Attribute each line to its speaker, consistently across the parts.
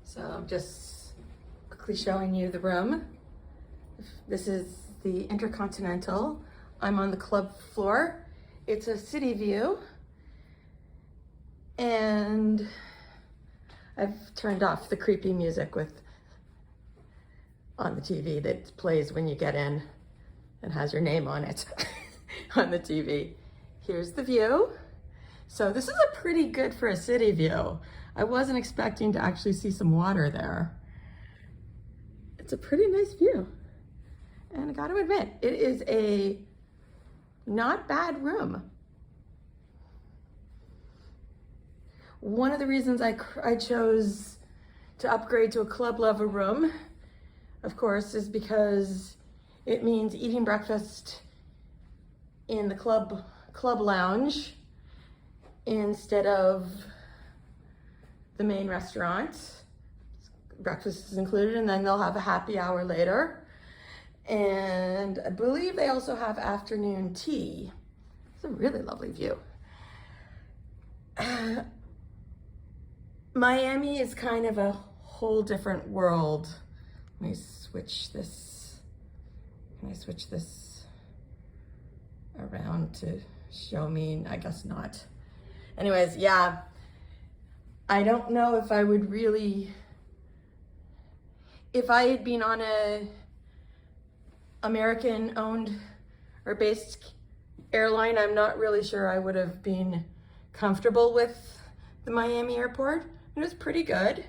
Speaker 1: So I'm just quickly showing you the room. This is the InterContinental. I'm on the club floor. It's a city view. And I've turned off the creepy music on the TV that plays when you get in and has your name on it on the TV. Here's the view. So this is a pretty good for a city view. I wasn't expecting to actually see some water there. It's a pretty nice view. And I gotta admit, it is a not bad room. One of the reasons I chose to upgrade to a club level room, of course, is because it means eating breakfast in the club lounge instead of the main restaurant. Breakfast is included, and then they'll have a happy hour later. And I believe they also have afternoon tea. It's a really lovely view. Miami is kind of a whole different world. Let me switch this. Can I switch this around to show me? I guess not. Anyways, yeah. I don't know if I would really, if I had been on a American owned or based airline, I'm not really sure I would have been comfortable with the Miami airport. It was pretty good,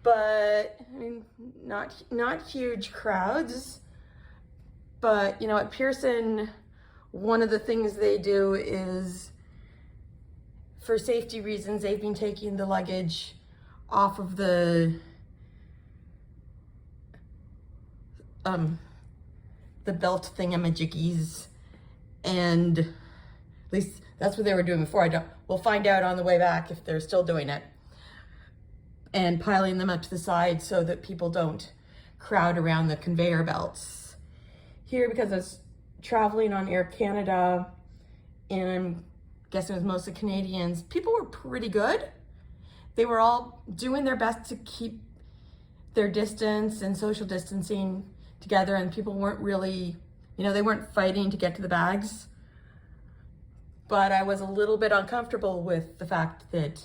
Speaker 1: but I mean, not huge crowds. But you know, at Pearson, one of the things they do is, for safety reasons, they've been taking the luggage off of the belt thingamajiggies, and at least that's what they were doing before. We'll find out on the way back if they're still doing it, and piling them up to the side so that people don't crowd around the conveyor belts. Here, because I was traveling on Air Canada, and I'm guessing it was mostly Canadians, people were pretty good. They were all doing their best to keep their distance and social distancing together, and people weren't really, you know, they weren't fighting to get to the bags. But I was a little bit uncomfortable with the fact that,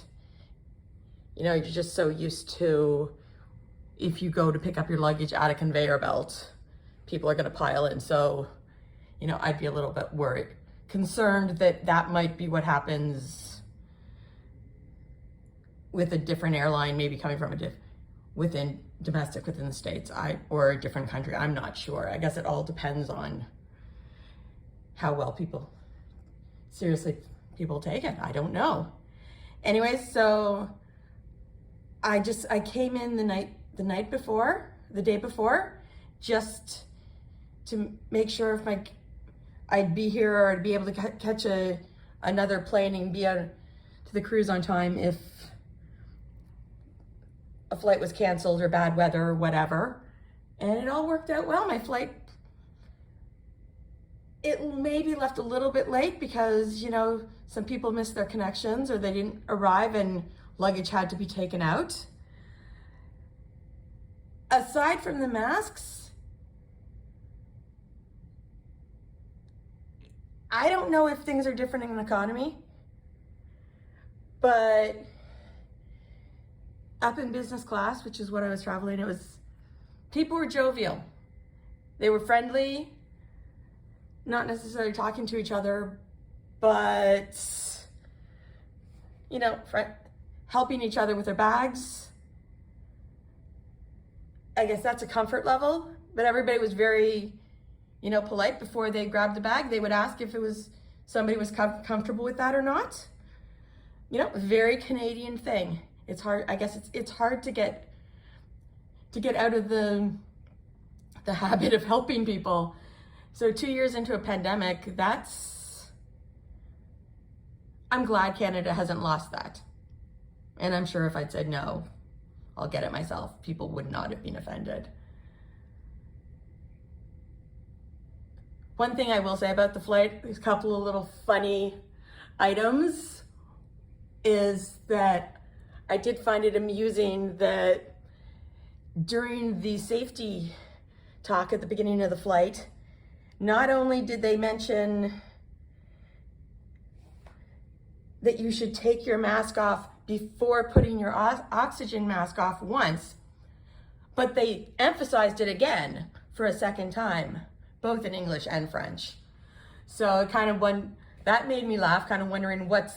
Speaker 1: you know, you're just so used to, if you go to pick up your luggage at a conveyor belt, people are gonna pile in. So, you know, I'd be a little bit worried, concerned that that might be what happens with a different airline, maybe coming from domestic within the States, or a different country. I'm not sure. I guess it all depends on how well seriously people take it. I don't know. Anyway, so I came in the day before, just to make sure if I'd be here, or I'd be able to catch another plane and be to the cruise on time if a flight was canceled or bad weather or whatever. And it all worked out well. My flight, it maybe left a little bit late because, you know, some people missed their connections or they didn't arrive and luggage had to be taken out. Aside from the masks, I don't know if things are different in economy, but up in business class, which is what I was traveling, people were jovial. They were friendly, not necessarily talking to each other, but, you know, helping each other with their bags. I guess that's a comfort level, but everybody was very, you know, polite. Before they grabbed the bag, they would ask if somebody was comfortable with that or not. You know, very Canadian thing. It's hard, I guess it's hard to get out of the habit of helping people. So 2 years into a pandemic, I'm glad Canada hasn't lost that. And I'm sure if I'd said no, I'll get it myself, people would not have been offended. One thing I will say about the flight, there's a couple of little funny items, is that I did find it amusing that during the safety talk at the beginning of the flight, not only did they mention that you should take your mask off before putting your oxygen mask off once, but they emphasized it again for a second time, both in English and French. So that made me laugh, kind of wondering what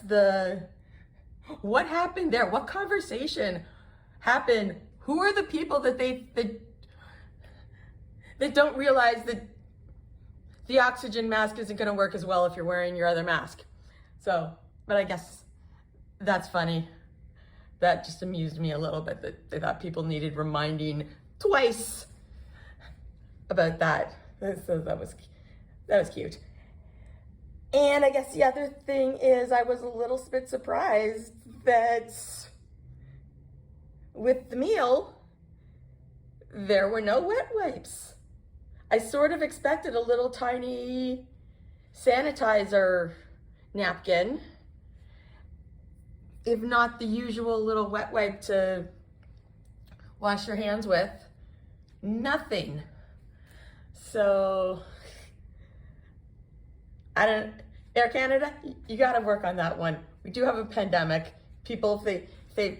Speaker 1: happened there? What conversation happened? Who are the people that don't realize that the oxygen mask isn't going to work as well if you're wearing your other mask? So, but I guess that's funny. That just amused me a little bit, that they thought people needed reminding twice about that. So that was cute. And I guess the other thing is, I was a little bit surprised that with the meal, there were no wet wipes. I sort of expected a little tiny sanitizer napkin, if not the usual little wet wipe to wash your hands with. Nothing. So, Air Canada, you got to work on that one. We do have a pandemic. People, if they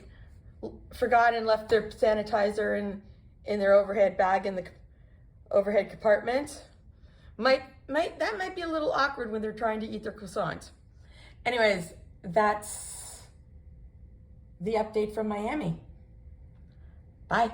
Speaker 1: forgot and left their sanitizer in their overhead bag in the overhead compartment, that might be a little awkward when they're trying to eat their croissant. Anyways, that's the update from Miami. Bye.